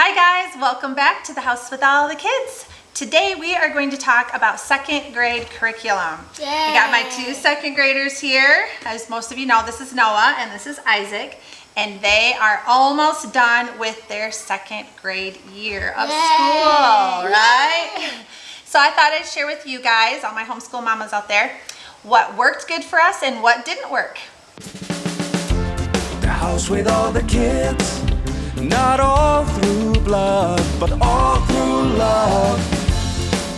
Hi guys, welcome back to the House with All the Kids. Today we are going to talk about second grade curriculum. Yay. I got my two second graders here. As most of you know, this is Noah and this is Isaac, and they are almost done with their second grade year of school, right? Yay. So I thought I'd share with you guys, all my homeschool mamas out there, what worked good for us and what didn't work. The house with all the kids. Not all through blood, but all through love.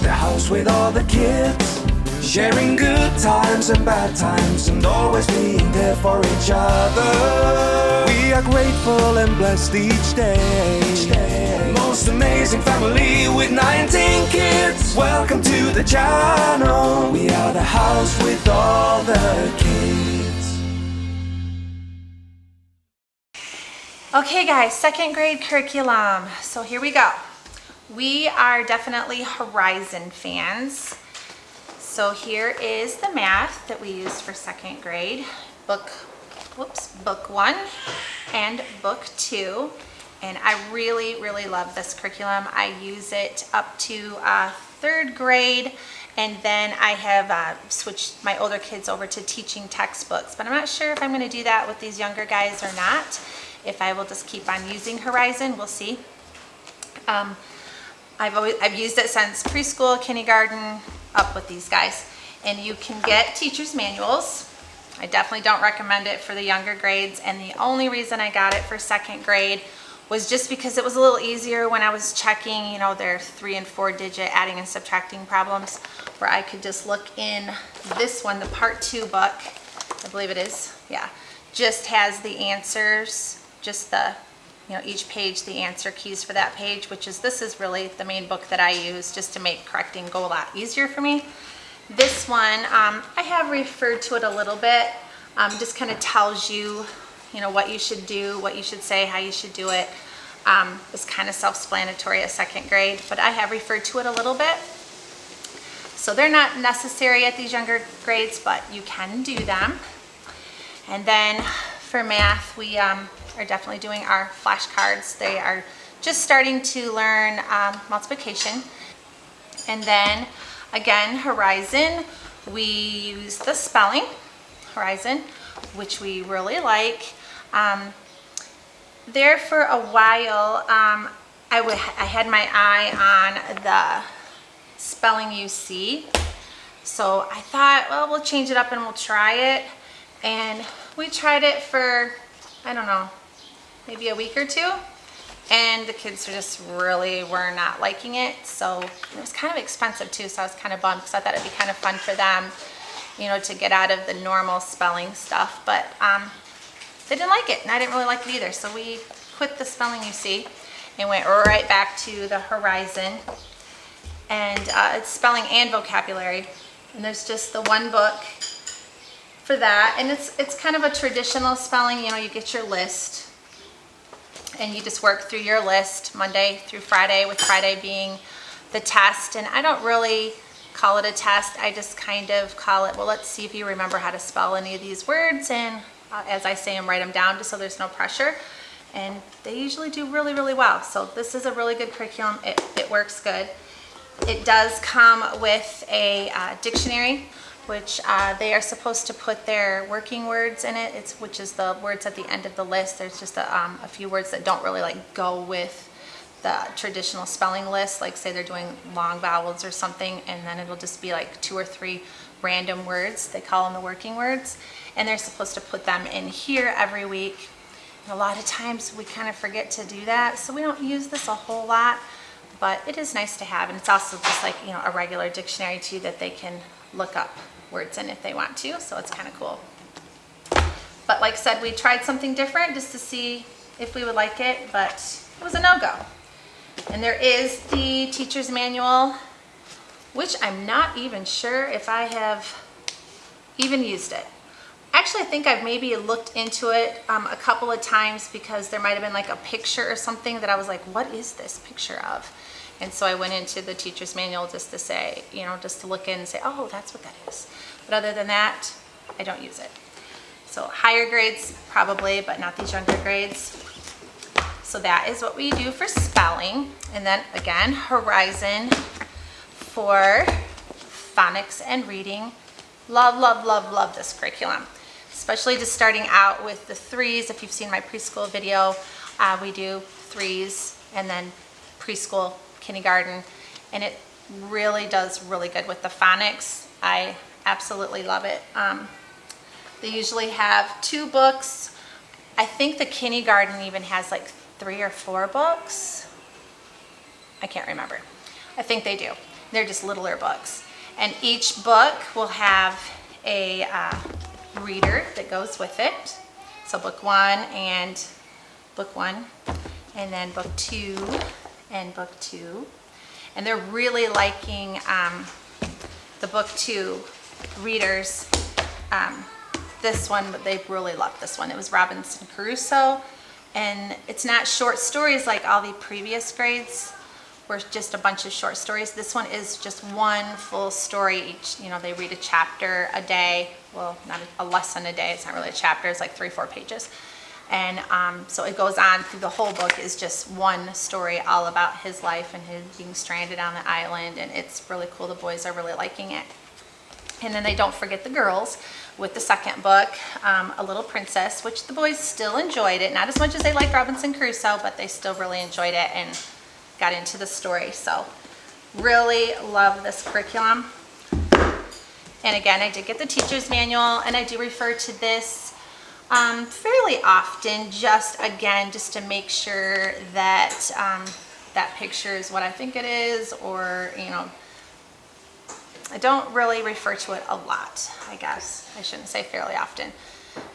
The house with all the kids, sharing good times and bad times, and always being there for each other. We are grateful and blessed each day. Most amazing family with 19 kids. Welcome to the channel. We are the house with all the kids. Okay guys, second grade curriculum. So here we go. We are definitely Horizon fans. So here is the math that we use for second grade. Book 1 and book 2. And I really love this curriculum. I use it up to third grade, and then I have switched my older kids over to teaching textbooks, but I'm not sure if I'm going to do that with these younger guys or not. If I will just keep on using Horizon, we'll see. I've used it since preschool, kindergarten, up with these guys. And you can get teacher's manuals. I definitely don't recommend it for the younger grades, and the only reason I got it for second grade was just because it was a little easier when I was checking, you know, their 3 and 4 digit adding and subtracting problems, where I could just look in this one, the part 2 book, I believe it is, yeah, just has the answers, just the, you know, each page, the answer keys for that page, this is really the main book that I use just to make correcting go a lot easier for me. This one, I have referred to it a little bit, just kind of tells you, you know, what you should do, what you should say, how you should do it. It's kind of self-explanatory at second grade, but I have referred to it a little bit. So they're not necessary at these younger grades, but you can do them. And then for math, we are definitely doing our flashcards. They are just starting to learn multiplication. And then again, Horizon, we use the spelling, Horizon, which we really like. There for a while, I had my eye on the spelling you see. So I thought, well, we'll change it up and we'll try it. And we tried it for, I don't know, maybe a week or two. And the kids were not liking it. So it was kind of expensive too. So I was kind of bummed because I thought it'd be kind of fun for them, you know, to get out of the normal spelling stuff. But they didn't like it, and I didn't really like it either. So we quit the spelling you see and went right back to the Horizon. And it's spelling and vocabulary. And there's just the one book for that. And it's kind of a traditional spelling. You know, you get your list and you just work through your list Monday through Friday, with Friday being the test. And I don't really call it a test. I just kind of call it, well, let's see if you remember how to spell any of these words, and as I say them, write them down just so there's no pressure. And they usually do really well. So this is a really good curriculum. It works good. It does come with a dictionary, which they are supposed to put their working words in it, which is the words at the end of the list. There's just a few words that don't really go with the traditional spelling list, like say they're doing long vowels or something, and then it'll just be like 2 or 3 random words. They call them the working words, and they're supposed to put them in here every week. And a lot of times we kind of forget to do that, so we don't use this a whole lot, but it is nice to have. And it's also just like, you know, a regular dictionary too that they can look up words in if they want to, so it's kind of cool. But like I said, we tried something different just to see if we would like it, but it was a no-go. And there is the teacher's manual, which I'm not even sure if I have even used it. Actually, I think I've maybe looked into it a couple of times, because there might have been like a picture or something that I was like, what is this picture of? And so I went into the teacher's manual just to say, you know, just to look in and say, oh, that's what that is. But other than that, I don't use it. So higher grades probably, but not these younger grades. So that is what we do for spelling. And then again, Horizon for phonics and reading. Love, love, love, love this curriculum. Especially just starting out with the threes. If you've seen my preschool video, we do threes and then preschool, kindergarten, and it really does really good with the phonics. I absolutely love it. They usually have 2 books. I think the kindergarten even has like 3 or 4 books. I can't remember. I think they do. They're just littler books. And each book will have a reader that goes with it. So book 1 and book 1, and then book 2 and book 2. And they're really liking the book 2 readers. This one, but they really loved this one. It was Robinson Crusoe, and it's not short stories like all the previous grades were just a bunch of short stories. This one is just one full story each. You know, they read a chapter a day. Well, not a lesson a day. It's not really a chapter. It's like 3-4 pages. And so it goes on through the whole book is just one story all about his life and his being stranded on the island. And it's really cool. The boys are really liking it. And then they don't forget the girls with the second book, A Little Princess, which the boys still enjoyed it. Not as much as they liked Robinson Crusoe, but they still really enjoyed it and got into the story. So really love this curriculum. And again, I did get the teacher's manual, and I do refer to this fairly often, just to make sure that that picture is what I think it is, or, you know, I don't really refer to it a lot, I guess. I shouldn't say fairly often.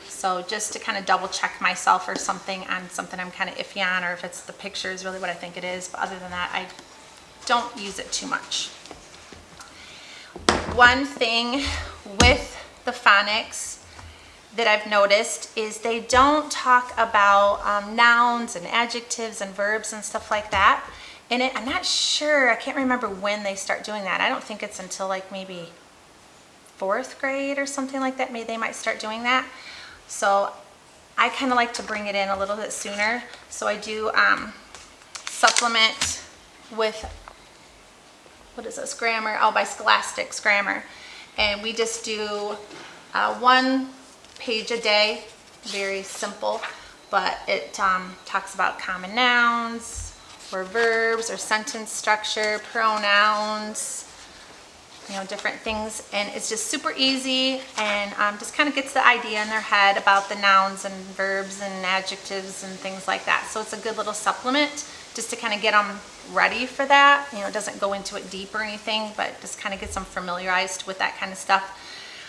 So just to kind of double check myself or something on something I'm kind of iffy on, or if it's the picture is really what I think it is. But other than that, I don't use it too much. One thing with the phonics that I've noticed is they don't talk about nouns and adjectives and verbs and stuff like that. And I'm not sure, I can't remember when they start doing that. I don't think it's until like maybe 4th grade or something like that. Maybe they might start doing that. So I kind of like to bring it in a little bit sooner. So I do supplement with, what is this, grammar? Oh, by Scholastic's grammar. And we just do 1 page a day, very simple, but it talks about common nouns, or verbs, or sentence structure, pronouns, you know, different things. And it's just super easy, and just kind of gets the idea in their head about the nouns and verbs and adjectives and things like that. So it's a good little supplement just to kind of get them ready for that. You know, it doesn't go into it deep or anything, but just kind of gets them familiarized with that kind of stuff.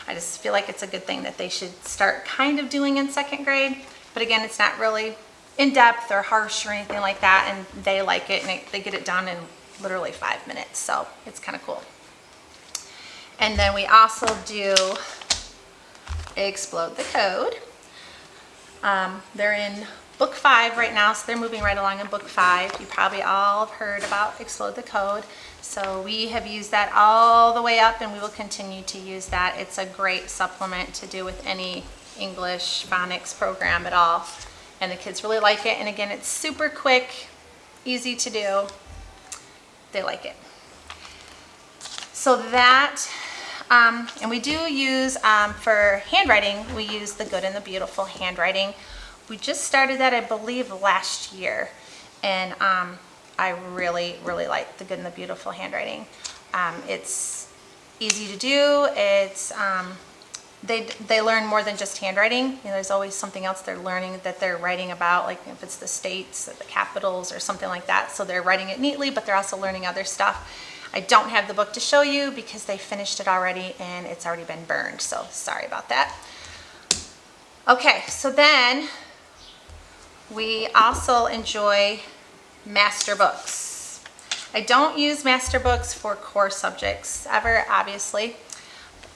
I just feel like it's a good thing that they should start kind of doing in 2nd grade. But again, it's not really in depth or harsh or anything like that, and they like it, and they get it done in literally 5 minutes. So it's kind of cool. And then we also do Explode the Code. They're in book 5 right now, so they're moving right along in book 5. You probably all have heard about Explode the Code. So we have used that all the way up, and we will continue to use that. It's a great supplement to do with any English phonics program at all. And the kids really like it. And again, it's super quick, easy to do. They like it. So that, and we do use, for handwriting, we use the Good and the Beautiful handwriting. We just started that, I believe, last year. And I really, really like the Good and the Beautiful handwriting. It's easy to do. It's, they learn more than just handwriting. You know, there's always something else they're learning that they're writing about, like if it's the states, or the capitals, or something like that. So they're writing it neatly, but they're also learning other stuff. I don't have the book to show you because they finished it already and it's already been burned. So sorry about that. Okay, so then we also enjoy Masterbooks. I don't use Masterbooks for core subjects ever, obviously.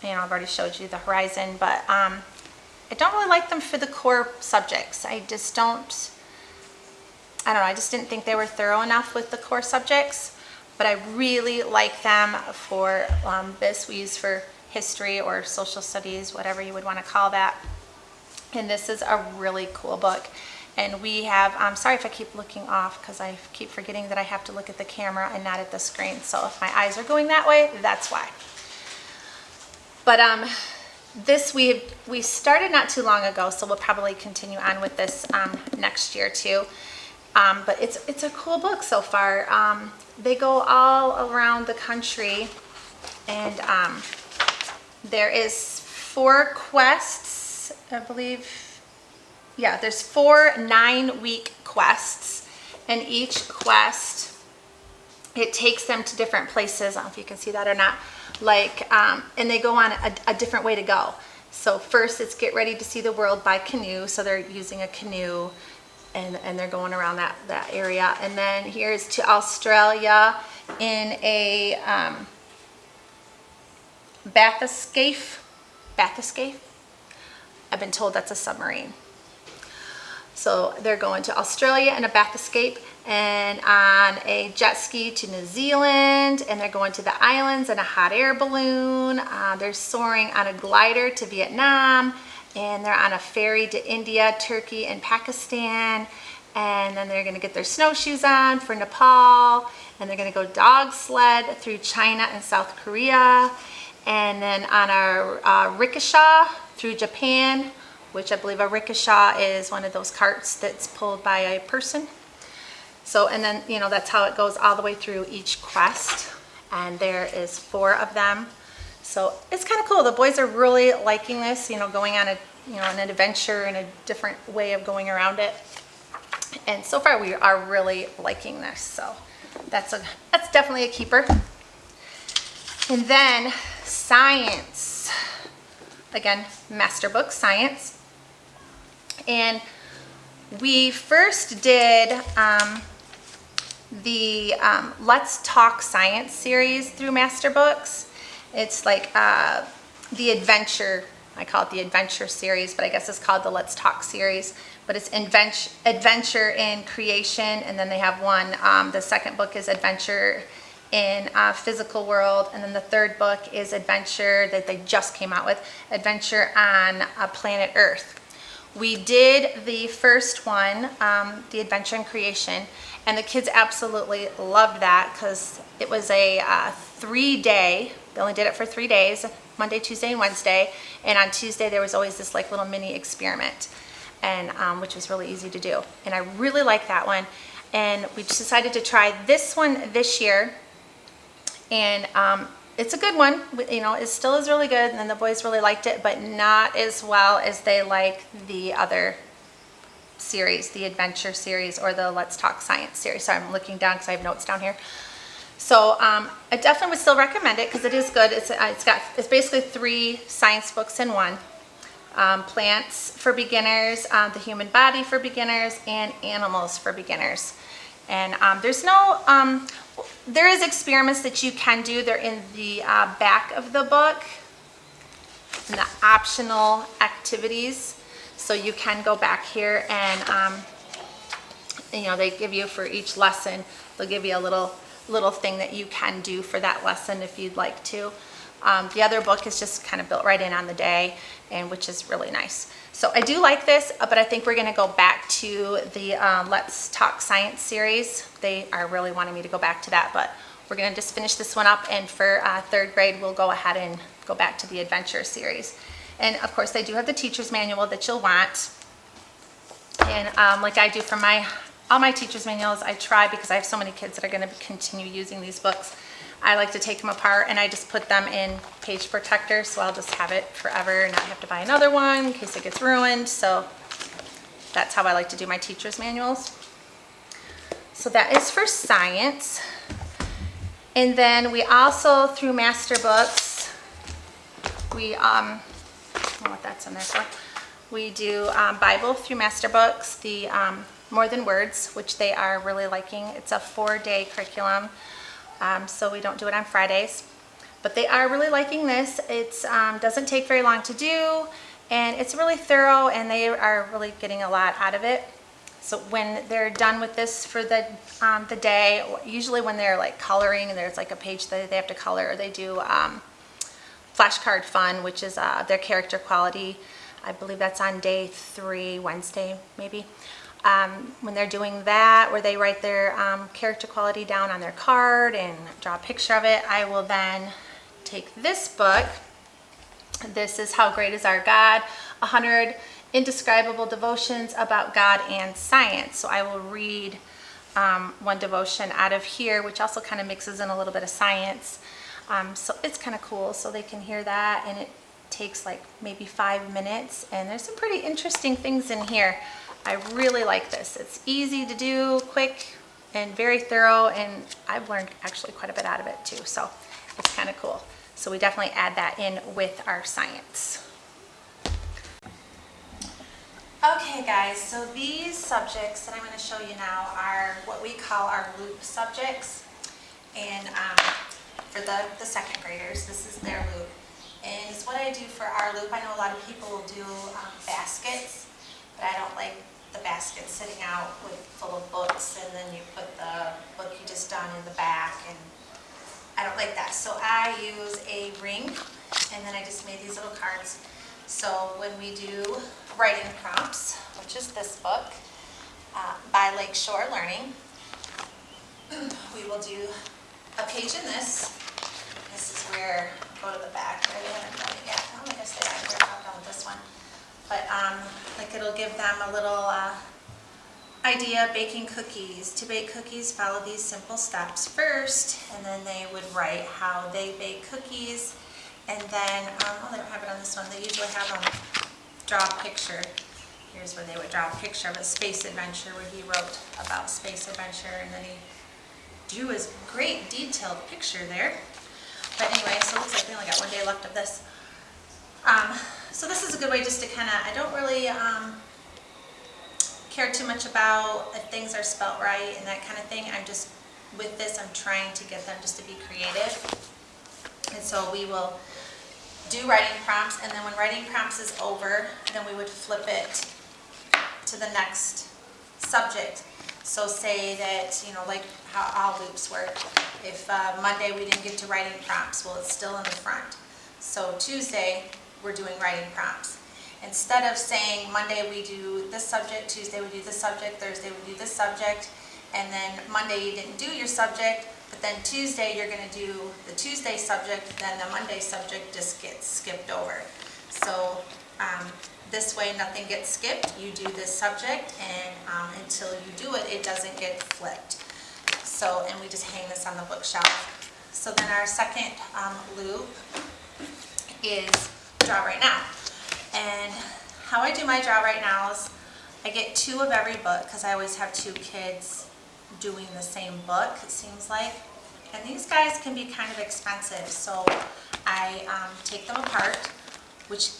You know, I've already showed you the Horizon, but I don't really like them for the core subjects. I just don't, I don't know, I just didn't think they were thorough enough with the core subjects, but I really like them for this. We use for history or social studies, whatever you would want to call that. And this is a really cool book. And we have, I'm sorry if I keep looking off because I keep forgetting that I have to look at the camera and not at the screen. So if my eyes are going that way, that's why. But this we started not too long ago, so we'll probably continue on with this next year too. But it's a cool book so far. They go all around the country, and there is 4 quests, I believe. Yeah, there's 4 9-week quests, and each quest, it takes them to different places. I don't know if you can see that or not. Like, and they go on a different way to go. So first it's get ready to see the world by canoe. So they're using a canoe, and they're going around that area. And then here's to Australia in a bathyscaphe. I've been told that's a submarine. So they're going to Australia in a bathyscaphe, and on a jet ski to New Zealand, and they're going to the islands in a hot air balloon. They're soaring on a glider to Vietnam, and they're on a ferry to India, Turkey, and Pakistan. And then they're going to get their snowshoes on for Nepal, and they're going to go dog sled through China and South Korea, and then on a rickshaw through Japan, which I believe a rickshaw is one of those carts that's pulled by a person. So, and then, you know, that's how it goes all the way through each quest. And there is 4 of them. So it's kind of cool. The boys are really liking this, you know, going on an adventure and a different way of going around it. And so far we are really liking this. So that's definitely a keeper. And then science. Again, Masterbooks Science. And we first did the Let's Talk Science series through Masterbooks. It's like the adventure, I call it the adventure series, but I guess it's called the Let's Talk series. But it's adventure in creation, and then they have one, the second book is adventure in physical world, and then the third book is adventure that they just came out with, adventure on planet Earth. We did the first one, the adventure in creation, and the kids absolutely loved that because it was a 3-day, they only did it for 3 days, Monday, Tuesday, and Wednesday, and on Tuesday there was always this like little mini experiment, and which was really easy to do. And I really like that one, and we just decided to try this one this year, and it's a good one. You know, it still is really good, and the boys really liked it, but not as well as they like the other series, the adventure series or the Let's Talk Science series. So I'm looking down because I have notes down here. So I definitely would still recommend it because it is good. It's basically 3 science books in one. Plants for beginners, the human body for beginners, and animals for beginners. And there is experiments that you can do. They're in the back of the book, in the optional activities. So you can go back here and, you know, they give you for each lesson, they'll give you a little thing that you can do for that lesson if you'd like to. The other book is just kind of built right in on the day, and which is really nice. So I do like this, but I think we're going to go back to the Let's Talk Science series. They are really wanting me to go back to that, but we're going to just finish this one up, and for 3rd grade we'll go ahead and go back to the adventure series. And of course they do have the teacher's manual that you'll want, and like I do for all my teacher's manuals, I try, because I have so many kids that are going to continue using these books, I like to take them apart and I just put them in page protector, so I'll just have it forever and not have to buy another one in case it gets ruined. So that's how I like to do my teacher's manuals. So that is for science. And then we also, through Masterbooks, we, I don't know what that's in there for. We do Bible through Masterbooks, the More Than Words, which they are really liking. It's a 4-day curriculum. So we don't do it on Fridays, but they are really liking this. It doesn't take very long to do, and it's really thorough, and they are really getting a lot out of it. So when they're done with this for the day, usually when they're like coloring and there's like a page that they have to color, they do flashcard fun, which is their character quality. I believe that's on day 3, Wednesday maybe. when they're doing that, where they write their character quality down on their card and draw a picture of it, I will then take this book. This is How Great Is Our God, 100 Indescribable Devotions About God and Science. So I will read one devotion out of here, which also kind of mixes in a little bit of science. So it's kind of cool, so they can hear that, and it takes like maybe 5 minutes, and there's some pretty interesting things in here. I really like this. It's easy to do, quick, and very thorough, and I've learned actually quite a bit out of it too, so it's kind of cool. So we definitely add that in with our science. Okay guys, so these subjects that I'm going to show you now are what we call our loop subjects, and for the second graders, this is their loop. And it's what I do for our loop. I know a lot of people will do baskets, but I don't like the basket sitting out full of books, and then you put the book you just done in the back, and I don't like that. So I use a ring, and then I just made these little cards. So when we do writing prompts, which is this book by Lakeshore Learning, we will do a page in this. This is where, go to the back, where they haven't done it yet. Oh, I guess they are. They're not done with this one. But like it'll give them a little idea of baking cookies. To bake cookies, follow these simple steps first, and then they would write how they bake cookies. And then, oh, they don't have it on this one. They usually have them draw a picture. Here's where they would draw a picture of a space adventure, where he wrote about space adventure, and then he drew his great detailed picture there. But anyway, so it looks like we only got 1 day left of this. So this is a good way just to kind of, I don't really care too much about if things are spelt right and that kind of thing. I'm just, with this, I'm trying to get them just to be creative. And so we will do writing prompts, and then when writing prompts is over, then we would flip it to the next subject. So say that, you know, like how all loops work. If Monday we didn't get to writing prompts, well, it's still in the front. So Tuesday, we're doing writing prompts. Instead of saying Monday we do this subject, Tuesday we do this subject, Thursday we do this subject, and then Monday you didn't do your subject, but then Tuesday you're going to do the Tuesday subject, then the Monday subject just gets skipped over. So this way nothing gets skipped. You do this subject, and until you do it, it doesn't get flipped. So, and we just hang this on the bookshelf. So then our second loop is Draw Right Now. And how I do my Draw Right Now is I get 2 of every book, because I always have 2 kids doing the same book, it seems like. And these guys can be kind of expensive, so I take them apart, which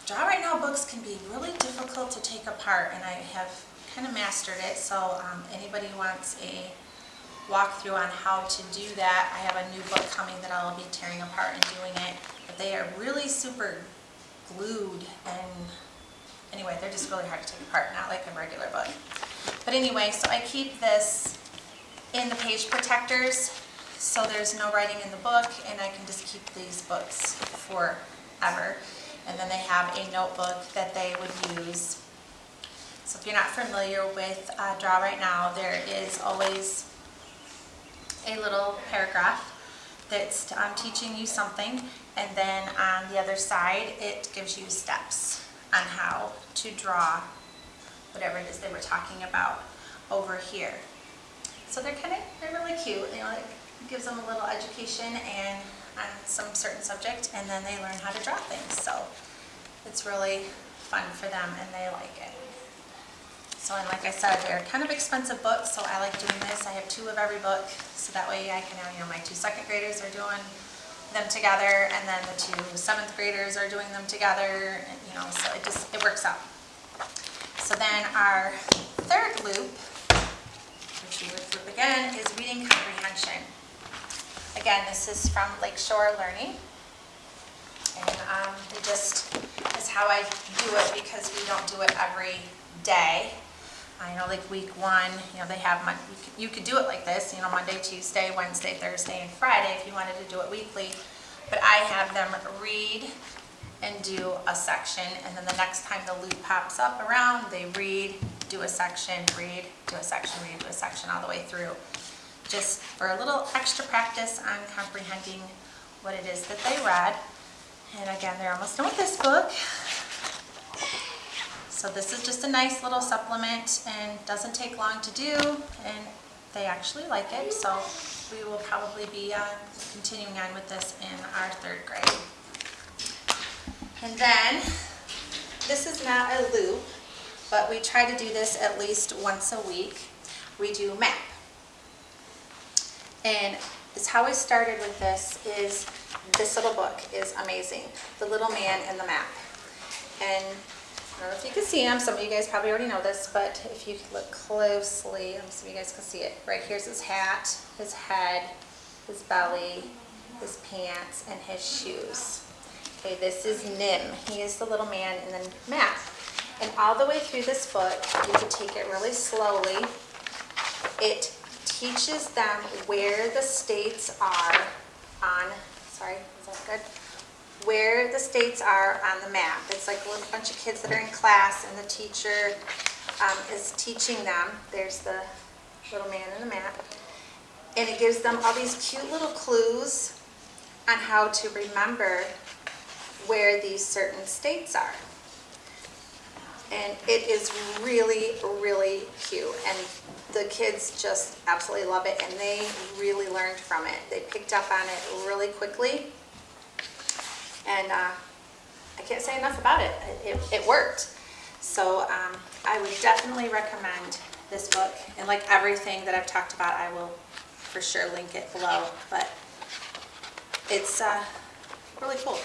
Draw Right Now books can be really difficult to take apart, and I have kind of mastered it. So anybody who wants a walkthrough on how to do that, I have a new book coming that I'll be tearing apart and doing it. But they are really super glued, and anyway, they're just really hard to take apart, not like a regular book. But anyway, so I keep this in the page protectors, so there's no writing in the book, and I can just keep these books forever. And then they have a notebook that they would use. So if you're not familiar with Draw Right Now, there is always a little paragraph that's teaching you something, and then on the other side it gives you steps on how to draw whatever it is they were talking about over here. So they're really cute. You know, it gives them a little education and on some certain subject, and then they learn how to draw things. So it's really fun for them, and they like it. So, and like I said, they're kind of expensive books, so I like doing this. I have 2 of every book, so that way I can have, you know, my 2 second graders are doing them together, and then the 2 7th graders are doing them together, and, you know, so it works out. So then our third loop, which we would flip again, is reading comprehension. Again, this is from Lakeshore Learning, and it just is how I do it, because we don't do it every day. I know, like week 1, you know, they have, you could do it like this, you know, Monday, Tuesday, Wednesday, Thursday, and Friday if you wanted to do it weekly. But I have them read and do a section, and then the next time the loop pops up around, they read do a section, read, do a section, read, do a section all the way through. Just for a little extra practice on comprehending what it is that they read. And again, they're almost done with this book. So this is just a nice little supplement and doesn't take long to do, and they actually like it. So we will probably be continuing on with this in our 3rd grade. And then, this is not a loop, but we try to do this at least once a week. We do map. And it's how I started with this is this little book is amazing. The Little Man in the Map. And I don't know if you can see him. Some of you guys probably already know this, but if you look closely, let me see if you guys can see it. Right here's his hat, his head, his belly, his pants, and his shoes. Okay, this is Nim. He is the little man in the map. And all the way through this book, you can take it really slowly. It teaches them where the states are on, sorry, is that good? Where the states are on the map. It's like a little bunch of kids that are in class, and the teacher is teaching them. There's the little man in the map. And it gives them all these cute little clues on how to remember where these certain states are. And it is really, really cute. And the kids just absolutely love it, and they really learned from it. They picked up on it really quickly. And I can't say enough about it. It worked. So I would definitely recommend this book. And like everything that I've talked about, I will for sure link it below. But it's really cool.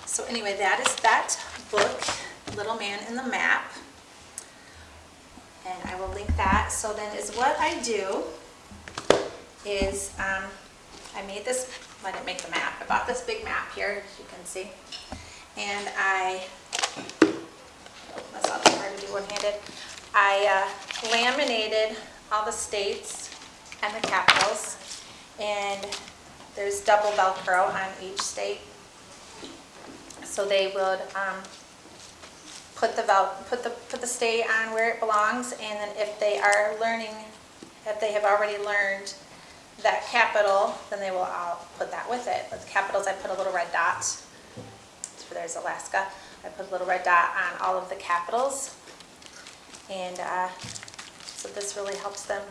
So anyway, that is that book, Little Man in the Map. And I will link that. So then is what I do is I made this, I didn't make the map. I bought this big map here, as you can see. And that's not hard to do one-handed. I laminated all the states and the capitals, and there's double Velcro on each state. So they would put the state on where it belongs, and then if they are learning, if they have already learned that capital, then they will all put that with it. With capitals, I put a little red dot. So there's Alaska. I put a little red dot on all of the capitals, and so this really helps them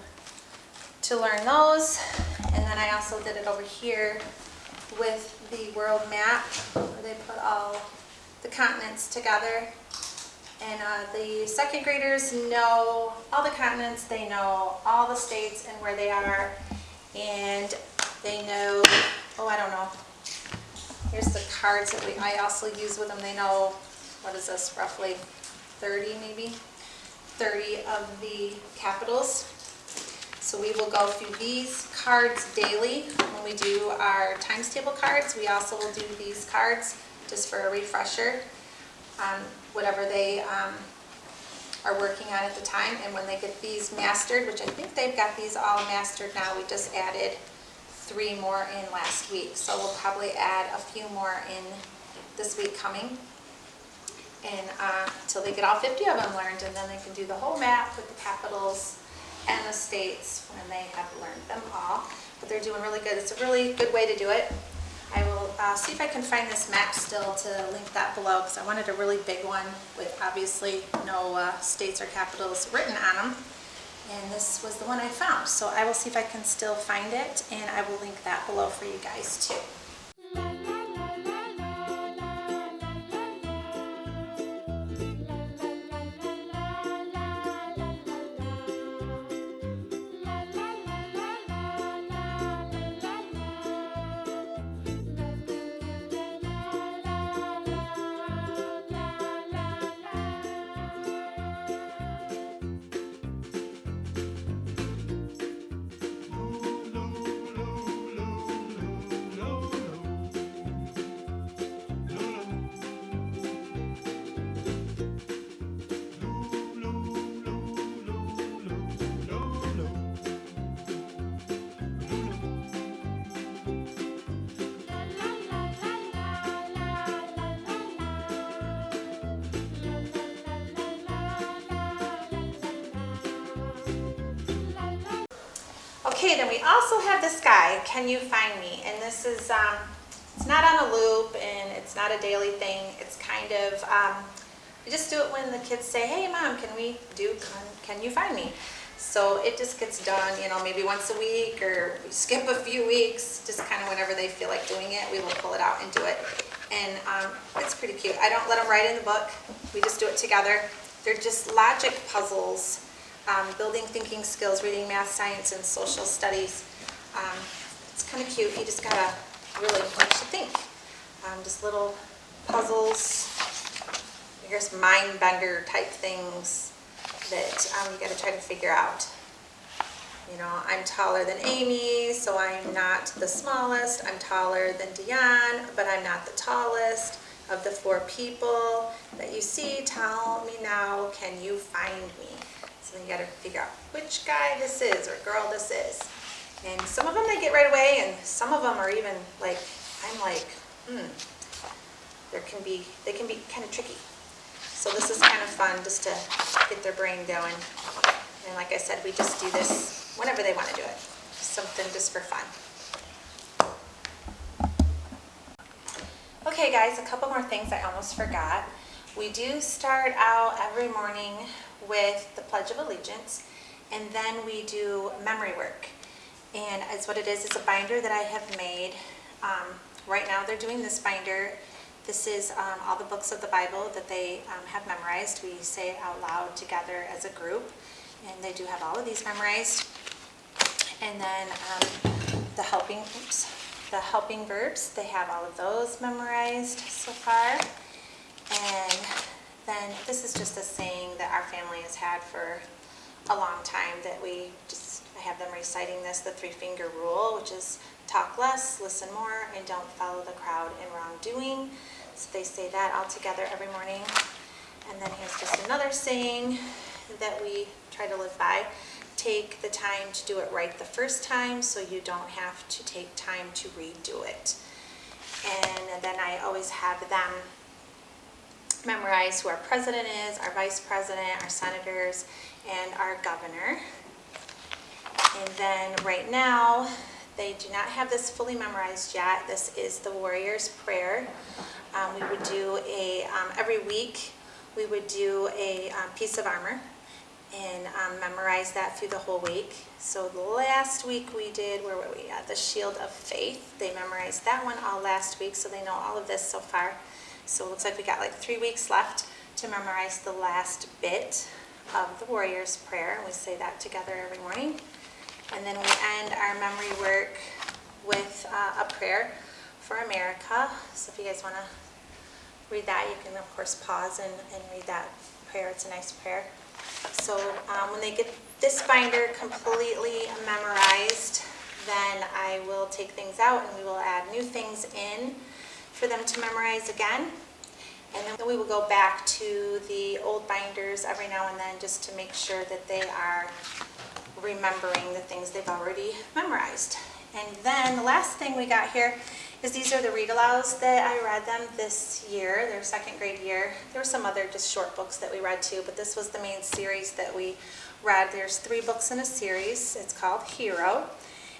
to learn those. And then I also did it over here with the world map, where they put all the continents together. And the 2nd graders know all the continents, they know all the states and where they are, and they know, oh, I don't know, here's the cards that I also use with them. They know, what is this, roughly 30 maybe, 30 of the capitals. So we will go through these cards daily. When we do our times table cards, we also will do these cards just for a refresher on whatever they are working on at the time. And when they get these mastered, which I think they've got these all mastered now, we just added 3 more in last week. So we'll probably add a few more in this week coming, and until they get all 50 of them learned, and then they can do the whole map with the capitals and the states when they have learned them all. But they're doing really good. It's a really good way to do it. I will see if I can find this map still to link that below, because I wanted a really big one with obviously no states or capitals written on them. And this was the one I found. So I will see if I can still find it, and I will link that below for you guys too. Okay, then we also have this guy, Can You Find Me? And this is, it's not on a loop and it's not a daily thing. It's kind of, we just do it when the kids say, hey mom, can we do Can You Find Me? So it just gets done, you know, maybe once a week, or we skip a few weeks, just kind of whenever they feel like doing it, we will pull it out and do it. And it's pretty cute. I don't let them write in the book. We just do it together. They're just logic puzzles, building thinking skills, reading, math, science, and social studies. It's kind of cute. You just gotta really like to think. Just little puzzles, I guess mind bender type things that you gotta try to figure out. You know, I'm taller than Amy, so I'm not the smallest. I'm taller than Dion, but I'm not the tallest. Of the 4 people that you see, tell me now, can you find me? So then you gotta figure out which guy this is or girl this is. And some of them they get right away, and some of them are even like, I'm like, they can be kind of tricky. So this is kind of fun just to get their brain going. And like I said, we just do this whenever they want to do it. Something just for fun. Okay guys, a couple more things I almost forgot. We do start out every morning with the Pledge of Allegiance, and then we do memory work. And as what it is, it's a binder that I have made. Right now they're doing this binder. This is all the books of the Bible that they have memorized. We say it out loud together as a group, and they do have all of these memorized. And then the helping verbs, they have all of those memorized so far. And then this is just a saying that our family has had for a long time, that I have them reciting this, the 3-finger rule, which is talk less, listen more, and don't follow the crowd in wrongdoing. So they say that all together every morning. And then here's just another saying that we try to live by. Take the time to do it right the first time, so you don't have to take time to redo it. And then I always have them memorize who our president is, our vice president, our senators, and our governor. And then right now, they do not have this fully memorized yet. This is the Warrior's Prayer. We would do every week, we would do a piece of armor and memorize that through the whole week. So the last week we did, where were we at? The Shield of Faith. They memorized that one all last week, so they know all of this so far. So it looks like we got like 3 weeks left to memorize the last bit of the Warrior's Prayer. We say that together every morning. And then we end our memory work with a prayer for America. So if you guys want to read that, you can of course pause and read that prayer. It's a nice prayer. So when they get this binder completely memorized, then I will take things out and we will add new things in for them to memorize again. And then we will go back to the old binders every now and then, just to make sure that they are remembering the things they've already memorized. And then the last thing we got here is these are the read-alouds that I read them this year, their 2nd grade year. There were some other just short books that we read too, but this was the main series that we read. There's 3 books in a series. It's called Hero.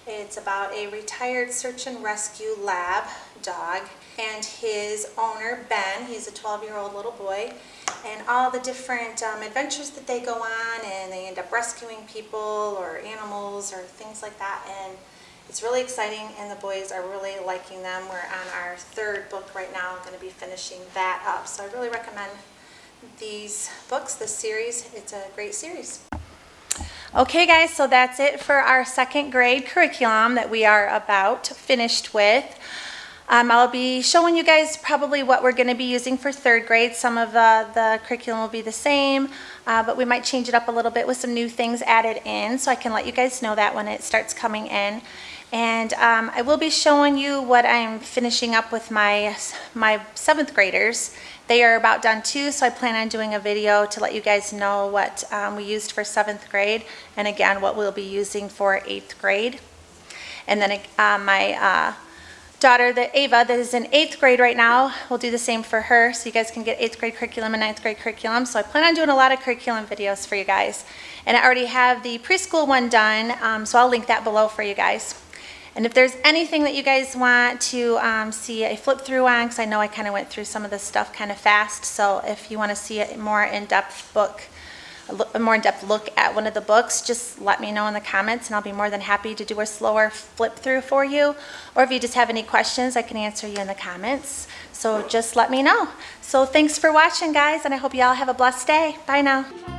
It's about a retired search and rescue lab dog and his owner, Ben. He's a 12-year-old little boy, and all the different adventures that they go on, and they end up rescuing people or animals or things like that. And it's really exciting, and the boys are really liking them. We're on our 3rd book right now. I'm going to be finishing that up. So I really recommend these books, this series. It's a great series. Okay guys, so that's it for our 2nd grade curriculum that we are about finished with. I'll be showing you guys probably what we're going to be using for 3rd grade. Some of the curriculum will be the same, but we might change it up a little bit with some new things added in, so I can let you guys know that when it starts coming in. And I will be showing you what I'm finishing up with my 7th graders. They are about done too, so I plan on doing a video to let you guys know what we used for 7th grade, and again what we'll be using for 8th grade. And then my daughter, Ava, that is in 8th grade right now, we'll do the same for her, so you guys can get 8th grade curriculum and 9th grade curriculum. So I plan on doing a lot of curriculum videos for you guys. And I already have the preschool one done, so I'll link that below for you guys. And if there's anything that you guys want to see a flip through on, because I know I kind of went through some of this stuff kind of fast, so if you want to see a more in-depth book, a more in-depth look at one of the books, just let me know in the comments and I'll be more than happy to do a slower flip through for you. Or if you just have any questions, I can answer you in the comments. So just let me know. So thanks for watching, guys, and I hope you all have a blessed day. Bye now.